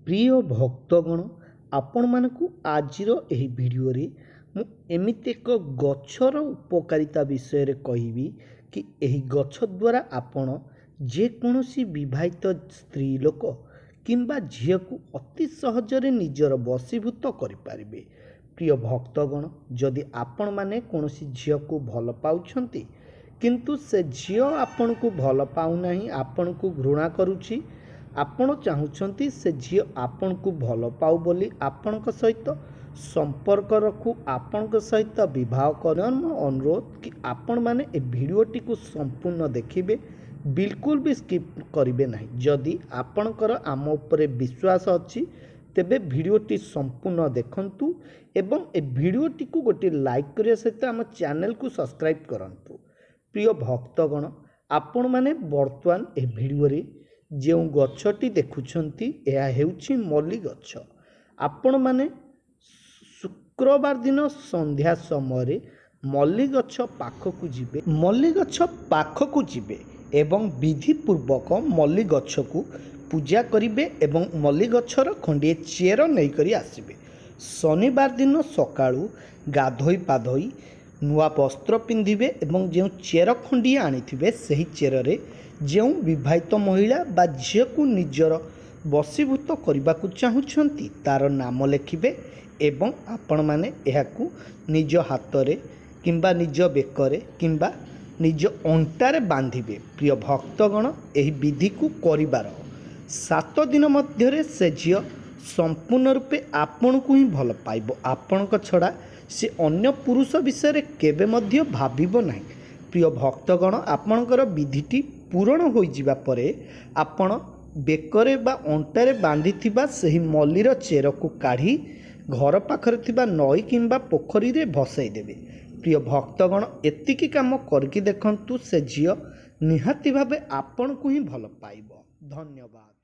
प्रिय भक्तगण आपण मानकु आजिर एही वीडियो रे मु एमिति एक गछर उपकारिता विषय रे कहिबी कि एही गछ द्वारा आपण जे कोनोसी विवाहित स्त्री लोक किंबा झियो को अति सहजरे निजर वशीभूत करि पारिबे। प्रिय भक्तगण जदि आपण माने कोनोसी झियो को भल पाउछंती किंतु से झियो आपण को भल पाउ नाही, आपण को घृणा करूछि, आपण चाहूछंती से झियो आपण को भल पाउ बोली आपणक सहित संपर्क रखू, आपणक सहित विवाह करन अनुरोध कि आपण माने ए वीडियोटी को संपूर्ण देखिबे, बिल्कुल भी स्किप करिवे नाही। जदि आपणकर आम उपरे विश्वास अछि तेबे वीडियोटी संपूर्ण देखंतु एवं ए वीडियोटी को गोटे लाइक करिया सहित आम चैनल को सब्सक्राइब करंतु। प्रिय भक्तगण आपण माने वर्तमान ए वीडियो रे जो गछटी देखुछंती एहा हेउछि मल्ली गछ। आपण माने शुक्रवार दिन संध्या समय मल्ली गछ पाखकु जिबे, मल्ली गछ पाखकु जिबे एवं विधि पूर्वक मल्ली गछ को पूजा करिबे एवं मल्ली गछर खंडिए चेर नहीं करी आसिबे। शनिवार दिन सकाळू गाधोई पाधोई नुआ वस्त्र पिंधिबे एवं जो चेर खंडिए आनिथिबे सही चेर रे जो विवाहित महिला बा झियो को निजर वशीभूत करने को चाहूँगी तार नाम लिखिबे एवं आपण माने एहाकू निज हाथ किंबा निज बेकरे किंबा निज अंटारे बांधिबे। प्रिय भक्तगण एही विधि को करिबार 7 दिन मध्यरे से झियो संपूर्ण रूपे आपण को ही भल पाइबो, आपणक छड़ा से अन्य पुरुष विषय रे केबे मध्य भाबिबो नाही। प्रिय भक्तगण आपणकर विधिटी पूरण हो जिबा परे आपण बेकरे बा अंटारे बांधिथिबा सही मल्लीर चेर को काढ़ी घर पाखरे थिबा नई किंबा पोखरी रे भसाई देबे। प्रिय भक्तगण एतिकी काम करके देखंतु से झियो निहाती भाबे आपण को ही भल पाइबो। धन्यवाद।